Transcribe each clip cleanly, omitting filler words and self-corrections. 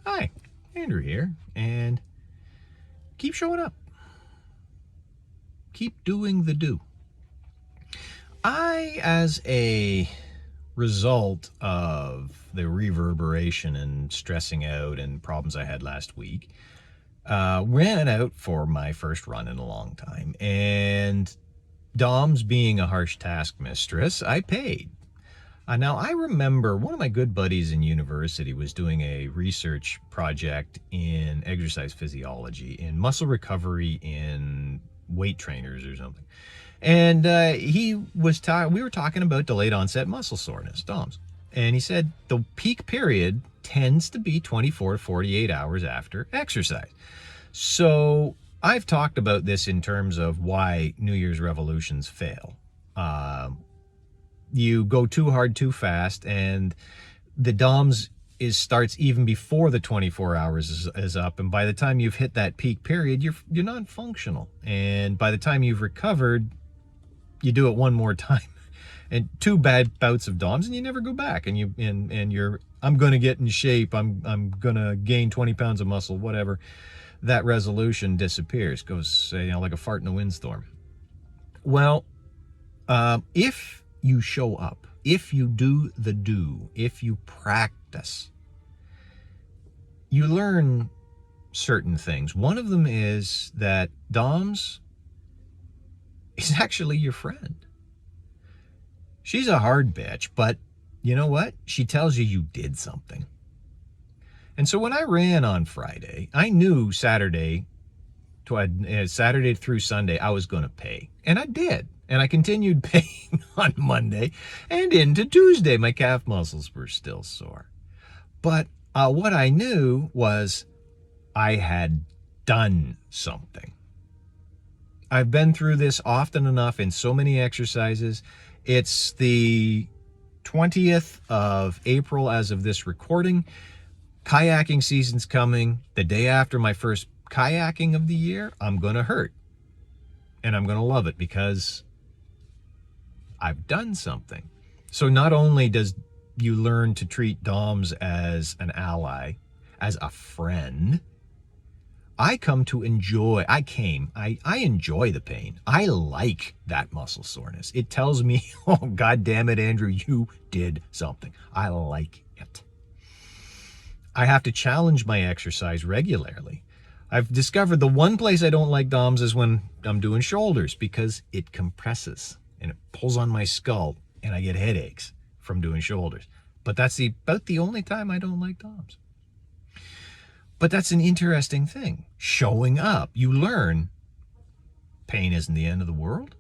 Hi, Andrew here, and keep showing up. Keep doing the do. As a result of the reverberation and stressing out and problems I had last week, ran out for my first run in a long time. And Dom's being a harsh taskmistress, I paid. Now, I remember one of my good buddies in university was doing a research project in exercise physiology, in muscle recovery in weight trainers or something. And we were talking about delayed onset muscle soreness, DOMS. And he said the peak period tends to be 24 to 48 hours after exercise. So I've talked about this in terms of why New Year's revolutions fail. You go too hard too fast, and the DOMS starts even before the 24 hours is up, and by the time you've hit that peak period, you're non-functional, and by the time you've recovered, you do it one more time, and 2 bad bouts of DOMS, and you never go back, and you're I'm gonna get in shape, I'm gonna gain 20 pounds of muscle, whatever. That resolution disappears, goes like a fart in a windstorm. Well, if you show up, if you do the do, if you practice, you learn certain things. One of them is that DOMS is actually your friend. She's a hard bitch, but you know what? She tells you did something. And so when I ran on Friday, I knew Saturday through Sunday, I was going to pay. And I did. And I continued paying on Monday and into Tuesday. My calf muscles were still sore. But what I knew was I had done something. I've been through this often enough in so many exercises. It's the 20th of April as of this recording. Kayaking season's coming. The day after my first kayaking of the year, I'm going to hurt. And I'm going to love it because I've done something. So not only does you learn to treat DOMS as an ally, as a friend, I enjoy the pain. I like that muscle soreness. It tells me, oh, God damn it, Andrew, you did something. I like it. I have to challenge my exercise regularly. I've discovered the one place I don't like DOMS is when I'm doing shoulders, because it compresses and it pulls on my skull and I get headaches from doing shoulders. But that's about the only time I don't like DOMS. But that's an interesting thing. Showing up, you learn pain isn't the end of the world.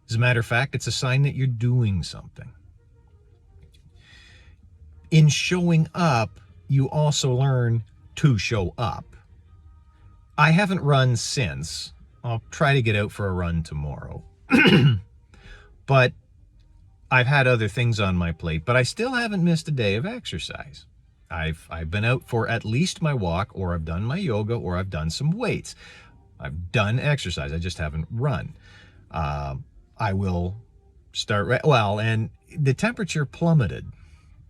As a matter of fact, it's a sign that you're doing something. In showing up, you also learn to show up. I haven't run since. I'll try to get out for a run tomorrow. But I've had other things on my plate, but I still haven't missed a day of exercise. I've been out for at least my walk, or I've done my yoga, or I've done some weights. I've done exercise. I just haven't run. I will start, and the temperature plummeted.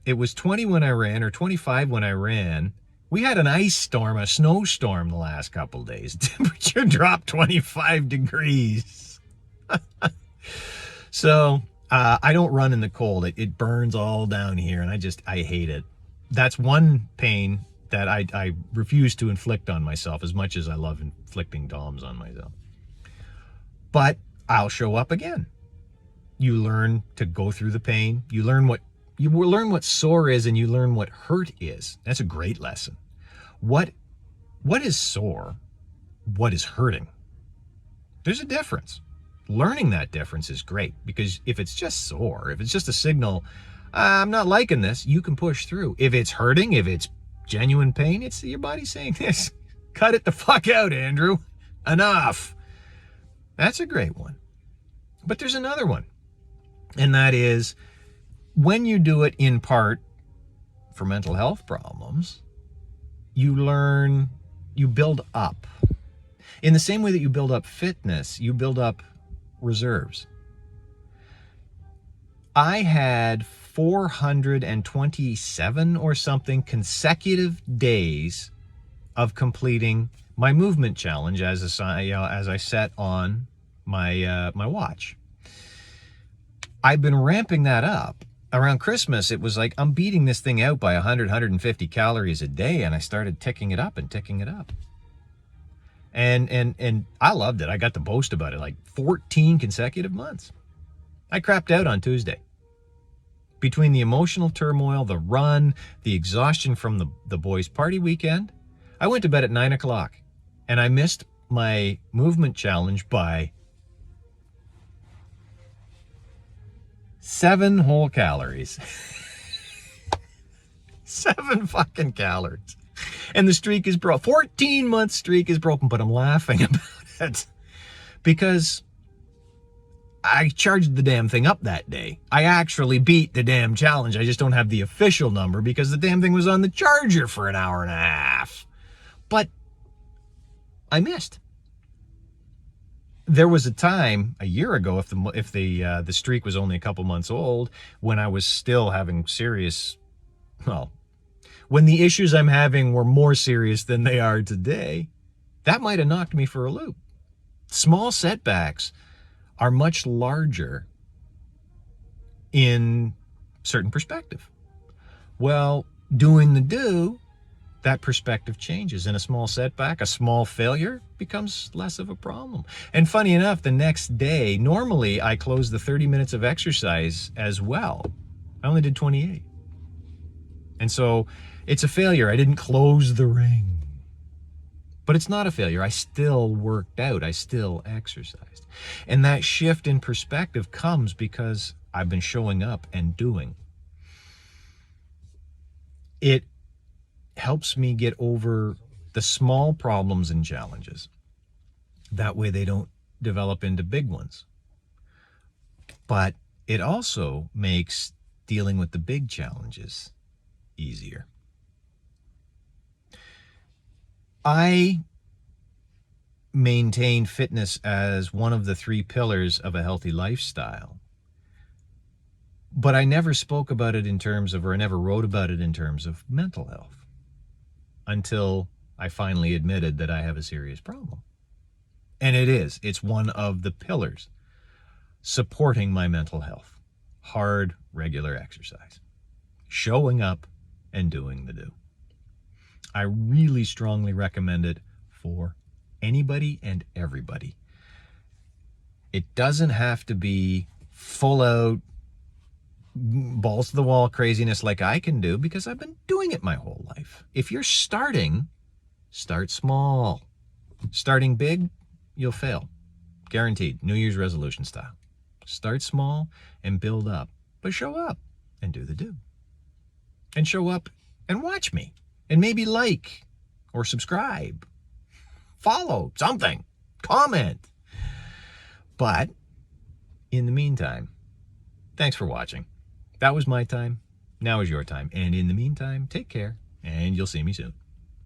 It was 20 when I ran, or 25 when I ran. We had an ice storm, a snowstorm the last couple days. Temperature dropped 25 degrees. So I don't run in the cold. It burns all down here, and I hate it. That's one pain that I refuse to inflict on myself, as much as I love inflicting DOMS on myself. But I'll show up again. You learn to go through the pain. You learn what sore is, and you learn what hurt is. That's a great lesson. What is sore? What is hurting? There's a difference. Learning that difference is great, because if it's just sore, if it's just a signal, I'm not liking this, you can push through. If it's hurting, if it's genuine pain, it's your body saying this. Cut it the fuck out, Andrew. Enough. That's a great one. But there's another one. And that is, when you do it in part for mental health problems, you build up. In the same way that you build up fitness, you build up reserves. I had 427 or something consecutive days of completing my movement challenge as I set on my my watch. I've been ramping that up. Around Christmas, it was like I'm beating this thing out by 100, 150 calories a day, and I started ticking it up and ticking it up. And I loved it. I got to boast about it, like 14 consecutive months. I crapped out on Tuesday. Between the emotional turmoil, the run, the exhaustion from the boys' party weekend, I went to bed at 9 o'clock, and I missed my movement challenge by 7 whole calories. 7 fucking calories. And the streak is broken. 14-month streak is broken, but I'm laughing about it because I charged the damn thing up that day. I actually beat the damn challenge. I just don't have the official number because the damn thing was on the charger for an hour and a half. But I missed. There was a time a year ago, if the streak was only a couple months old, when I was still having serious, well, when the issues I'm having were more serious than they are today, that might have knocked me for a loop. Small setbacks are much larger in certain perspective. Well, doing the do, that perspective changes. In a small setback, a small failure becomes less of a problem. And funny enough, the next day, normally I close the 30 minutes of exercise as well. I only did 28. And so it's a failure. I didn't close the ring. But it's not a failure. I still worked out. I still exercised. And that shift in perspective comes because I've been showing up and doing. It helps me get over the small problems and challenges. That way they don't develop into big ones. But it also makes dealing with the big challenges easier. I maintain fitness as one of the 3 pillars of a healthy lifestyle. But I never spoke about it in terms of, or I never wrote about it in terms of mental health until I finally admitted that I have a serious problem. And it's one of the pillars supporting my mental health. Hard, regular exercise. Showing up and doing the do. I really strongly recommend it for anybody and everybody. It doesn't have to be full out, balls to the wall craziness like I can do because I've been doing it my whole life. If you're starting, start small. Starting big, you'll fail. Guaranteed. New Year's resolution style. Start small and build up. But show up and do the do. And show up and watch me. And maybe like or subscribe. Follow something. Comment. But in the meantime, thanks for watching. That was my time. Now is your time. And in the meantime, take care and you'll see me soon.